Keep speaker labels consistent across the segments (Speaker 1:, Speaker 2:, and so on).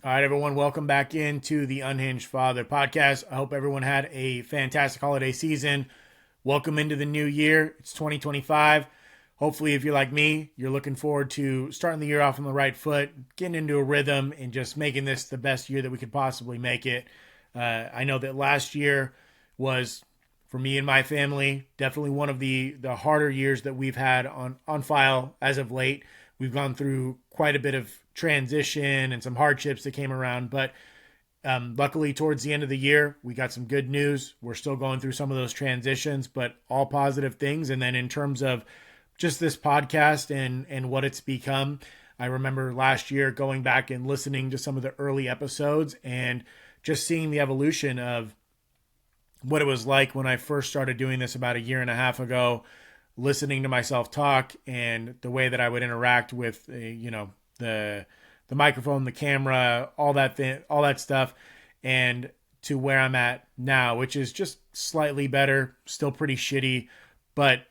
Speaker 1: All right, everyone, welcome back into the Unhinged Father podcast. I hope everyone had a fantastic holiday season. Welcome into the new year. It's 2025. Hopefully, if you're like me, you're looking forward to starting the year off on the right foot, getting into a rhythm, and just making this the best year that we could possibly make it. I know that last year was, for me and my family, definitely one of the harder years that we've had on file as of late. We've gone through quite a bit of transition and some hardships that came around, but luckily towards the end of the year, we got some good news. We're still going through some of those transitions, but all positive things. And then in terms of just this podcast and what it's become, I remember last year going back and listening to some of the early episodes and just seeing the evolution of what it was like when I first started doing this about a year and a half ago, listening to myself talk and the way that I would interact with, the microphone, the camera, all that stuff, and to where I'm at now, which is just slightly better, still pretty shitty, but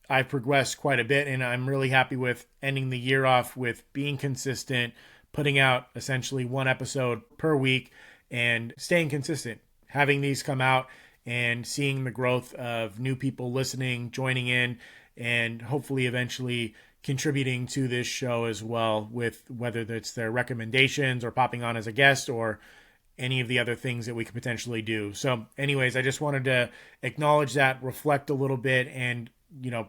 Speaker 1: I've progressed quite a bit, and I'm really happy with ending the year off with being consistent, putting out essentially one episode per week, and staying consistent, having these come out and seeing the growth of new people listening, joining in, and hopefully eventually contributing to this show as well, with whether it's their recommendations or popping on as a guest or any of the other things that we could potentially do. So anyways, I just wanted to acknowledge that, reflect a little bit, and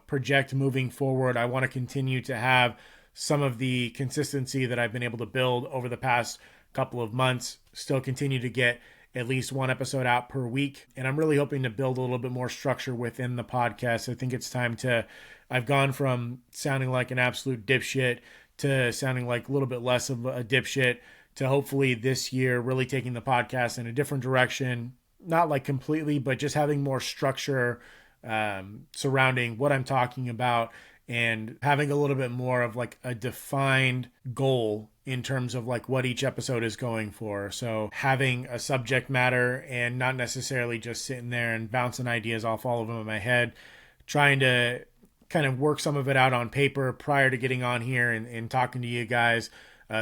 Speaker 1: project moving forward. I want to continue to have some of the consistency that I've been able to build over the past couple of months, still continue to get at least one episode out per week. And I'm really hoping to build a little bit more structure within the podcast. I think it's time I've gone from sounding like an absolute dipshit to sounding like a little bit less of a dipshit, to hopefully this year really taking the podcast in a different direction. Not like completely, but just having more structure surrounding what I'm talking about, and having a little bit more of like a defined goal in terms of like what each episode is going for. So having a subject matter and not necessarily just sitting there and bouncing ideas off all of them in my head, trying to kind of work some of it out on paper prior to getting on here and talking to you guys.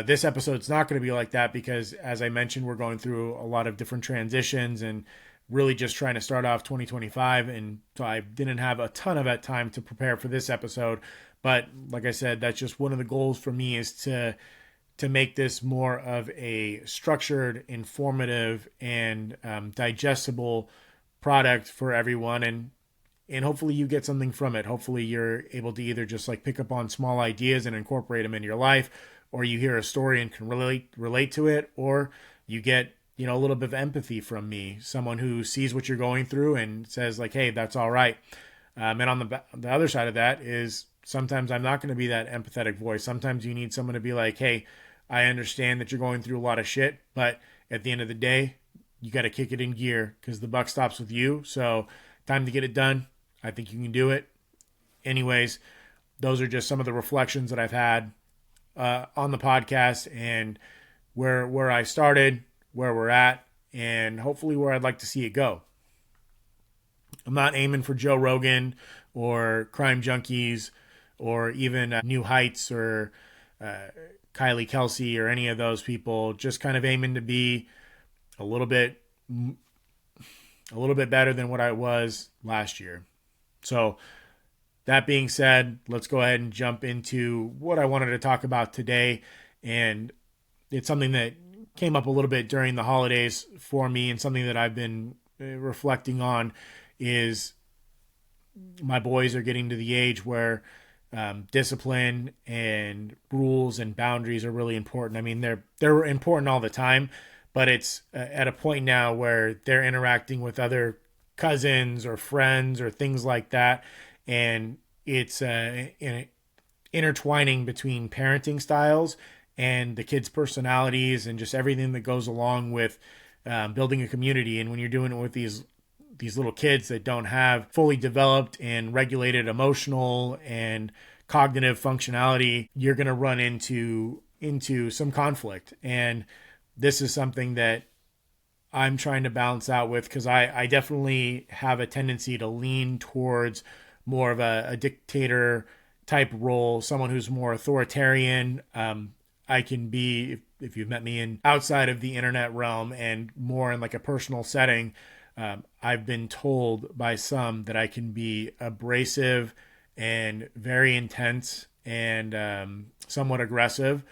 Speaker 1: This episode's not going to be like that because, as I mentioned, we're going through a lot of different transitions and really just trying to start off 2025. And so I didn't have a ton of that time to prepare for this episode. But like I said, that's just one of the goals for me, is to make this more of a structured, informative, and digestible product for everyone. And hopefully you get something from it. Hopefully you're able to either just like pick up on small ideas and incorporate them in your life, or you hear a story and can relate to it, or you get a little bit of empathy from me, someone who sees what you're going through and says like, hey, that's all right. And on the other side of that is, sometimes I'm not going to be that empathetic voice. Sometimes you need someone to be like, hey, I understand that you're going through a lot of shit, but at the end of the day, you got to kick it in gear because the buck stops with you. So time to get it done. I think you can do it. Anyways, those are just some of the reflections that I've had on the podcast, and where I started, where we're at, and hopefully where I'd like to see it go. I'm not aiming for Joe Rogan or Crime Junkies or even New Heights or Kylie Kelsey or any of those people. Just kind of aiming to be a little bit better than what I was last year. So that being said, let's go ahead and jump into what I wanted to talk about today. And it's something that came up a little bit during the holidays for me, and something that I've been reflecting on is my boys are getting to the age where discipline and rules and boundaries are really important. I mean, they're important all the time, but it's at a point now where they're interacting with other cousins or friends or things like that, and it's intertwining between parenting styles and the kids' personalities and just everything that goes along with building a community. And when you're doing it with these little kids that don't have fully developed and regulated emotional and cognitive functionality, you're going to run into some conflict. And this is something that I'm trying to balance out with, because I definitely have a tendency to lean towards more of a dictator type role, someone who's more authoritarian. I can be, if you've met me in outside of the internet realm and more in like a personal setting, I've been told by some that I can be abrasive and very intense and somewhat aggressive.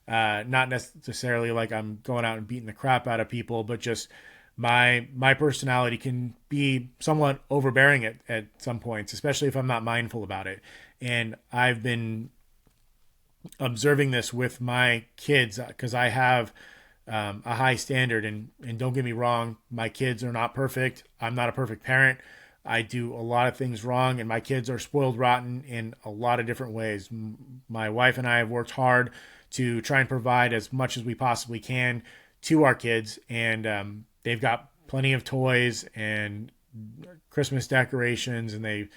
Speaker 1: Not necessarily like I'm going out and beating the crap out of people, but just my personality can be somewhat overbearing at some points, especially if I'm not mindful about it. And I've been observing this with my kids because I have a high standard. And don't get me wrong, my kids are not perfect. I'm not a perfect parent. I do a lot of things wrong, and my kids are spoiled rotten in a lot of different ways. My wife and I have worked hard to try and provide as much as we possibly can to our kids, and they've got plenty of toys and Christmas decorations, and they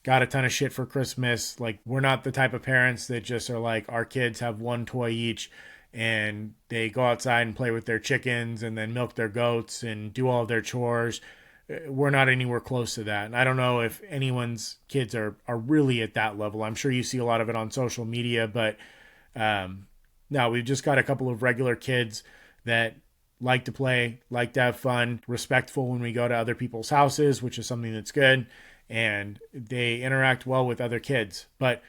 Speaker 1: got a ton of shit for Christmas. Like, we're not the type of parents that just are like, our kids have one toy each and they go outside and play with their chickens and then milk their goats and do all of their chores. We're not anywhere close to that. And I don't know if anyone's kids are really at that level. I'm sure you see a lot of it on social media, but no, we've just got a couple of regular kids that like to play, like to have fun, respectful when we go to other people's houses, which is something that's good. And they interact well with other kids. But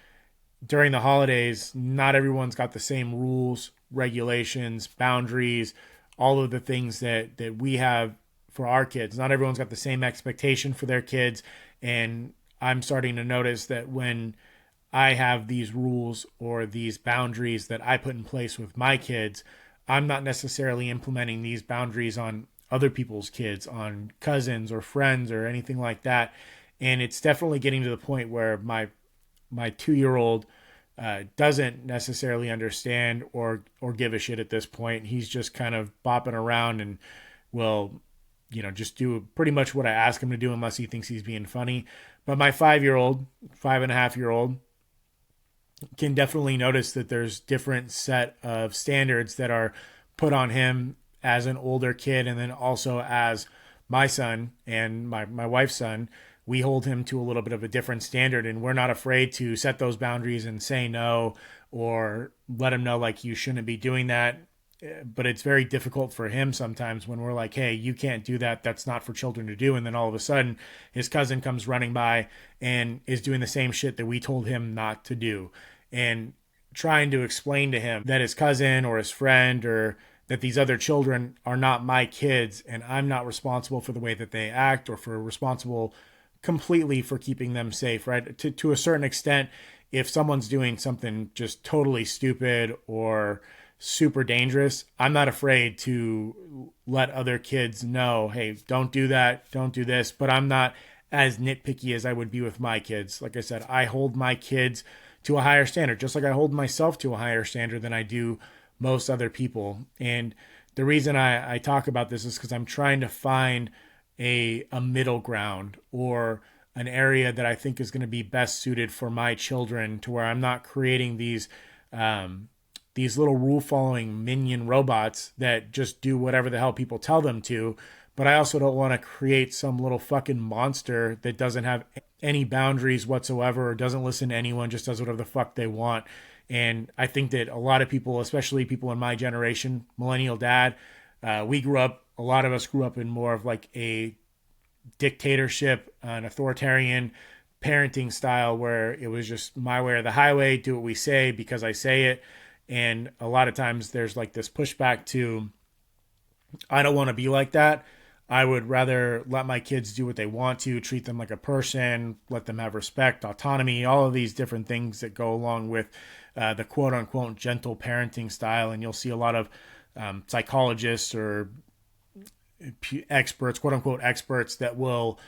Speaker 1: during the holidays, not everyone's got the same rules, regulations, boundaries, all of the things that we have for our kids. Not everyone's got the same expectation for their kids. And I'm starting to notice that when I have these rules or these boundaries that I put in place with my kids, I'm not necessarily implementing these boundaries on other people's kids, on cousins or friends or anything like that. And it's definitely getting to the point where my 2-year-old doesn't necessarily understand or give a shit at this point. He's just kind of bopping around and will, just do pretty much what I ask him to do unless he thinks he's being funny. But my 5.5-year-old can definitely notice that there's different set of standards that are put on him as an older kid, and then also as my son and my wife's son. We hold him to a little bit of a different standard, and we're not afraid to set those boundaries and say no or let him know, like, you shouldn't be doing that. But it's very difficult for him sometimes when we're like, hey, you can't do that. That's not for children to do. And then all of a sudden his cousin comes running by and is doing the same shit that we told him not to do. And trying to explain to him that his cousin or his friend or that these other children are not my kids, and I'm not responsible for the way that they act or for responsible completely for keeping them safe, right? To a certain extent, if someone's doing something just totally stupid or super dangerous, I'm not afraid to let other kids know, hey, don't do that, don't do this. But I'm not as nitpicky as I would be with my kids. Like I said, I hold my kids to a higher standard, just like I hold myself to a higher standard than I do most other people. And the reason I talk about this is because I'm trying to find a middle ground, or an area that I think is going to be best suited for my children, to where I'm not creating these little rule following minion robots that just do whatever the hell people tell them to. But I also don't want to create some little fucking monster that doesn't have any boundaries whatsoever or doesn't listen to anyone, just does whatever the fuck they want. And I think that a lot of people, especially people in my generation, millennial dad, a lot of us grew up in more of like a dictatorship, an authoritarian parenting style, where it was just my way or the highway, do what we say because I say it. And a lot of times there's like this pushback to, I don't want to be like that. I would rather let my kids do what they want to, treat them like a person, let them have respect, autonomy, all of these different things that go along with the quote unquote gentle parenting style. And you'll see a lot of psychologists or experts, quote unquote experts, that will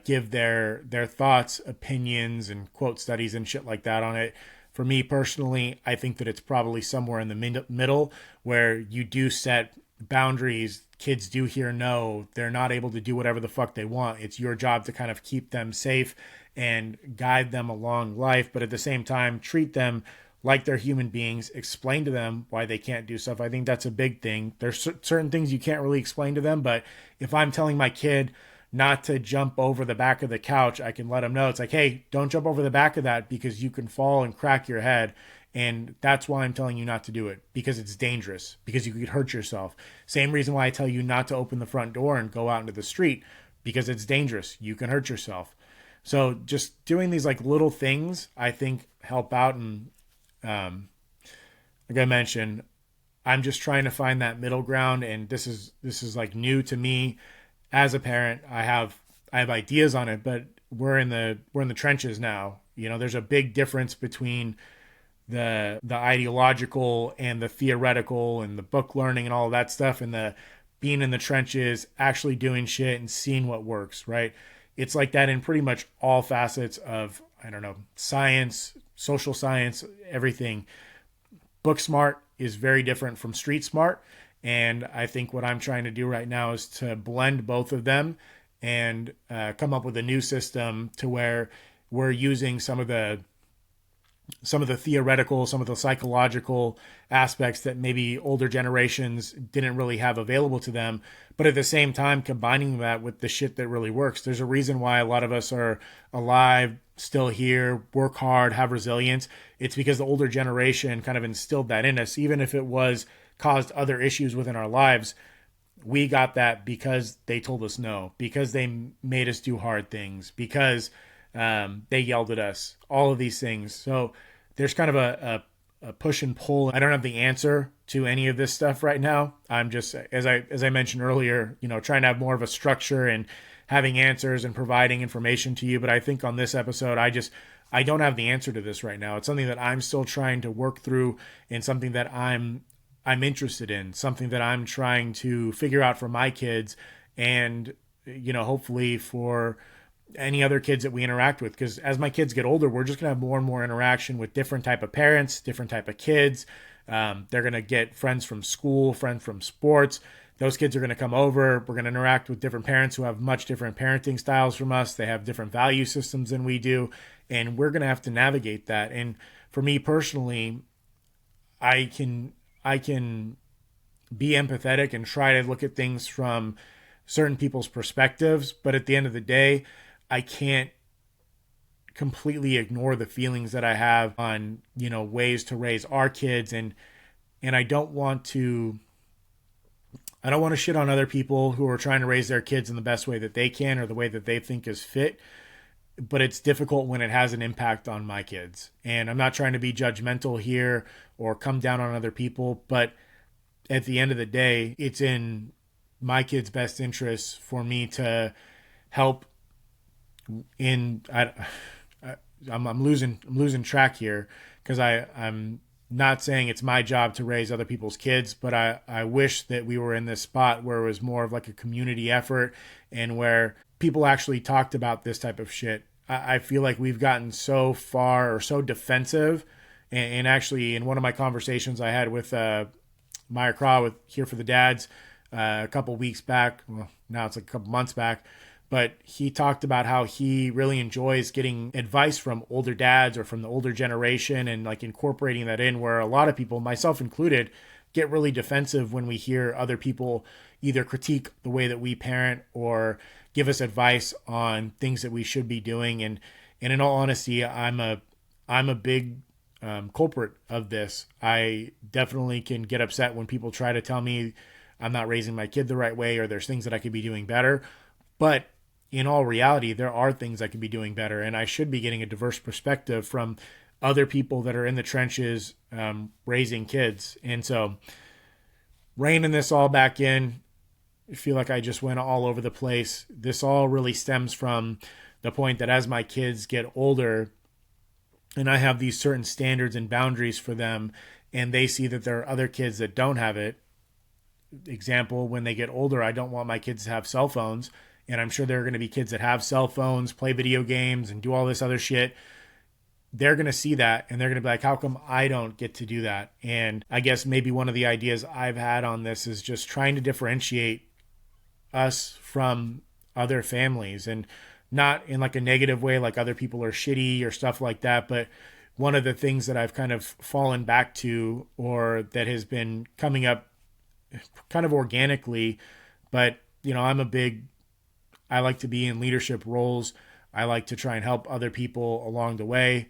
Speaker 1: give their thoughts, opinions, and quote studies and shit like that on it. For me personally, I think that it's probably somewhere in the middle, where you do set boundaries. Kids do hear no. They're not able to do whatever the fuck they want. It's your job to kind of keep them safe and guide them along life, but at the same time, treat them like they're human beings, explain to them why they can't do stuff. I think that's a big thing. There's certain things you can't really explain to them, but if I'm telling my kid not to jump over the back of the couch, I can let them know. It's like, hey, don't jump over the back of that because you can fall and crack your head. And that's why I'm telling you not to do it, because it's dangerous, because you could hurt yourself. Same reason why I tell you not to open the front door and go out into the street, because it's dangerous. You can hurt yourself. So just doing these like little things, I think help out. And like I mentioned, I'm just trying to find that middle ground. And this is like new to me as a parent. I have ideas on it, but we're in the trenches now. There's a big difference between the ideological and the theoretical and the book learning and all of that stuff, and the being in the trenches, actually doing shit and seeing what works, right? It's like that in pretty much all facets of, I don't know, science, social science, everything. Book smart is very different from street smart. And I think what I'm trying to do right now is to blend both of them and come up with a new system to where we're using some of the theoretical, some of the psychological aspects that maybe older generations didn't really have available to them. But at the same time, combining that with the shit that really works. There's a reason why a lot of us are alive, still here, work hard, have resilience. It's because the older generation kind of instilled that in us, even if it was caused other issues within our lives. We got that because they told us no, because they made us do hard things, because they yelled at us, all of these things. So there's kind of a push and pull. I don't have the answer to any of this stuff right now. I'm just, as I mentioned earlier, trying to have more of a structure and having answers and providing information to you. But I think on this episode, I don't have the answer to this right now. It's something that I'm still trying to work through, and something that I'm interested in, something that I'm trying to figure out for my kids, and hopefully for any other kids that we interact with. Because as my kids get older, we're just going to have more and more interaction with different type of parents, different type of kids. They're going to get friends from school, friends from sports. Those kids are going to come over. We're going to interact with different parents who have much different parenting styles from us. They have different value systems than we do. And we're going to have to navigate that. And for me personally, I can be empathetic and try to look at things from certain people's perspectives. But at the end of the day, I can't completely ignore the feelings that I have on, ways to raise our kids. And I don't want to shit on other people who are trying to raise their kids in the best way that they can, or the way that they think is fit. But it's difficult when it has an impact on my kids. And I'm not trying to be judgmental here or come down on other people, but at the end of the day, it's in my kids' best interests for me to help I'm losing track here, because I'm not saying it's my job to raise other people's kids, but I wish that we were in this spot where it was more of like a community effort, and where people actually talked about this type of shit. I feel like we've gotten so far, or so defensive, and actually in one of my conversations I had with Meyer Craw with Here for the Dads a couple weeks back, well, now it's like a couple months back, but he talked about how he really enjoys getting advice from older dads or from the older generation, and like incorporating that in, where a lot of people, myself included, get really defensive when we hear other people either critique the way that we parent or give us advice on things that we should be doing. And in all honesty, I'm a big culprit of this. I definitely can get upset when people try to tell me I'm not raising my kid the right way, or there's things that I could be doing better. But in all reality, there are things I could be doing better, and I should be getting a diverse perspective from other people that are in the trenches raising kids. And so reining this all back in, I feel like I just went all over the place. This all really stems from the point that as my kids get older and I have these certain standards and boundaries for them, and they see that there are other kids that don't have it. Example, when they get older, I don't want my kids to have cell phones. And I'm sure there are going to be kids that have cell phones, play video games, and do all this other shit. They're going to see that, and they're going to be like, how come I don't get to do that? And I guess maybe one of the ideas I've had on this is just trying to differentiate us from other families, and not in like a negative way, like other people are shitty or stuff like that. But one of the things that I've kind of fallen back to, or that has been coming up kind of organically, but I like to be in leadership roles. I like to try and help other people along the way.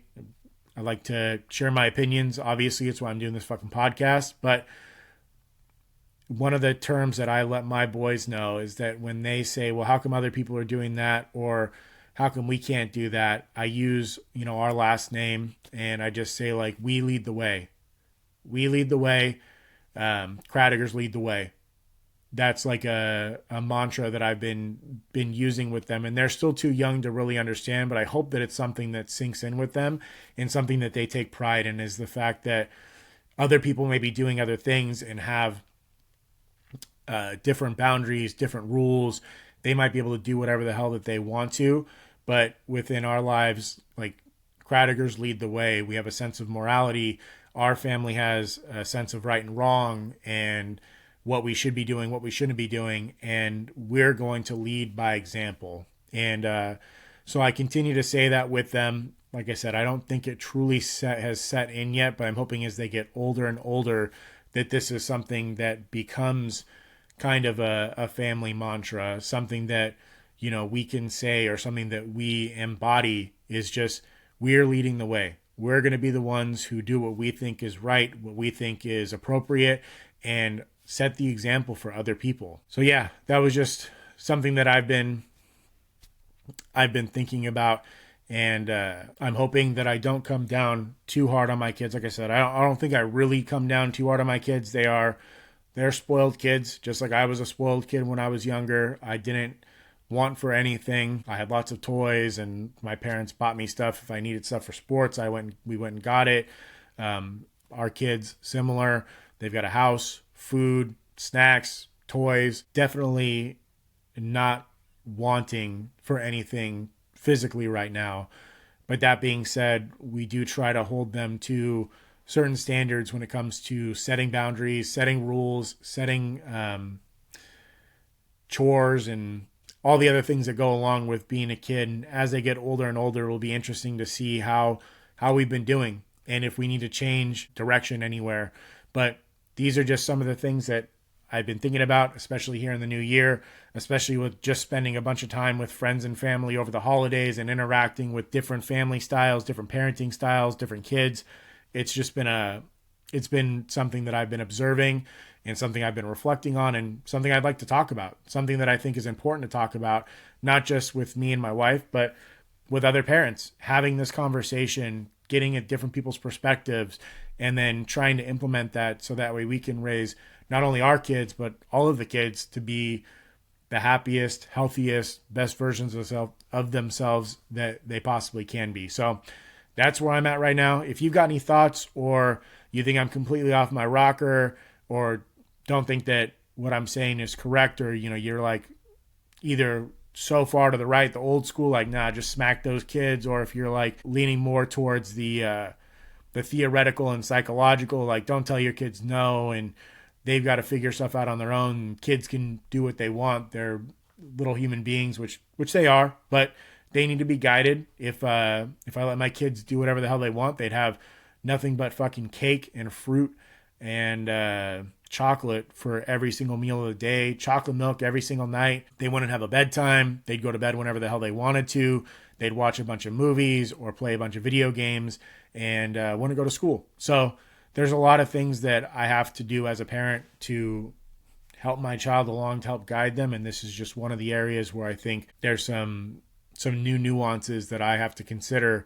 Speaker 1: I like to share my opinions. Obviously, it's why I'm doing this fucking podcast. But one of the terms that I let my boys know is that when they say, well, how come other people are doing that? Or how come we can't do that? I use, our last name, and I just say, like, we lead the way. We lead the way. Kradigers lead the way. That's like a mantra that I've been using with them, and they're still too young to really understand, but I hope that it's something that sinks in with them and something that they take pride in, is the fact that other people may be doing other things and have different boundaries, different rules. They might be able to do whatever the hell that they want to, but within our lives, like, Kradigers lead the way. We have a sense of morality. Our family has a sense of right and wrong, and what we should be doing, what we shouldn't be doing, and we're going to lead by example. And so I continue to say that with them. Like I said, I don't think it truly has set in yet, but I'm hoping as they get older and older that this is something that becomes kind of a family mantra, something that, we can say, or something that we embody, is just, we're leading the way. We're going to be the ones who do what we think is right, what we think is appropriate, and set the example for other people. So yeah, that was just something that I've been thinking about, and I'm hoping that I don't come down too hard on my kids. Like I said, I don't think I really come down too hard on my kids. They're spoiled kids, just like I was a spoiled kid when I was younger. I didn't want for anything. I had lots of toys, and my parents bought me stuff. If I needed stuff for sports, we went and got it. Our kids, similar. They've got a house, food, snacks, toys. Definitely not wanting for anything physically right now. But that being said, we do try to hold them to certain standards when it comes to setting boundaries, setting rules, setting chores, and all the other things that go along with being a kid. And as they get older and older, it will be interesting to see how we've been doing and if we need to change direction anywhere. But these are just some of the things that I've been thinking about, especially here in the new year, especially with just spending a bunch of time with friends and family over the holidays and interacting with different family styles, different parenting styles, different kids. It's just been it's been something that I've been observing and something I've been reflecting on, and something I'd like to talk about, something that I think is important to talk about, not just with me and my wife, but with other parents, having this conversation, getting at different people's perspectives, and then trying to implement that so that way we can raise not only our kids, but all of the kids to be the happiest, healthiest, best versions of themselves that they possibly can be. So that's where I'm at right now. If you've got any thoughts, or you think I'm completely off my rocker, or don't think that what I'm saying is correct, or, you're like either so far to the right, the old school, like, nah, just smack those kids, or if you're like leaning more towards the theoretical and psychological, like, don't tell your kids no, and they've got to figure stuff out on their own. Kids can do what they want. They're little human beings, which they are, but they need to be guided. If I let my kids do whatever the hell they want, they'd have nothing but fucking cake and fruit and chocolate for every single meal of the day, chocolate milk every single night. They wouldn't have a bedtime. They'd go to bed whenever the hell they wanted to. They'd watch a bunch of movies or play a bunch of video games and want to go to school. So there's a lot of things that I have to do as a parent to help my child along, to help guide them. And this is just one of the areas where I think there's some new nuances that I have to consider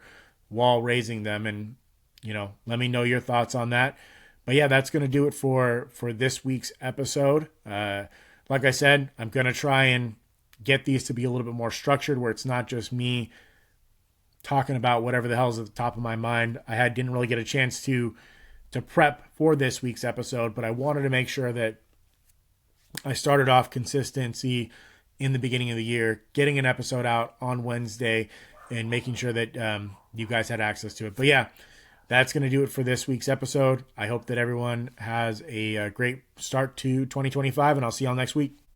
Speaker 1: while raising them. And, let me know your thoughts on that. But yeah, that's going to do it for this week's episode. Like I said, I'm going to try and get these to be a little bit more structured, where it's not just me talking about whatever the hell's at the top of my mind. I didn't really get a chance to prep for this week's episode, but I wanted to make sure that I started off consistency in the beginning of the year, getting an episode out on Wednesday and making sure that you guys had access to it. But yeah, that's going to do it for this week's episode. I hope that everyone has a great start to 2025, and I'll see y'all next week.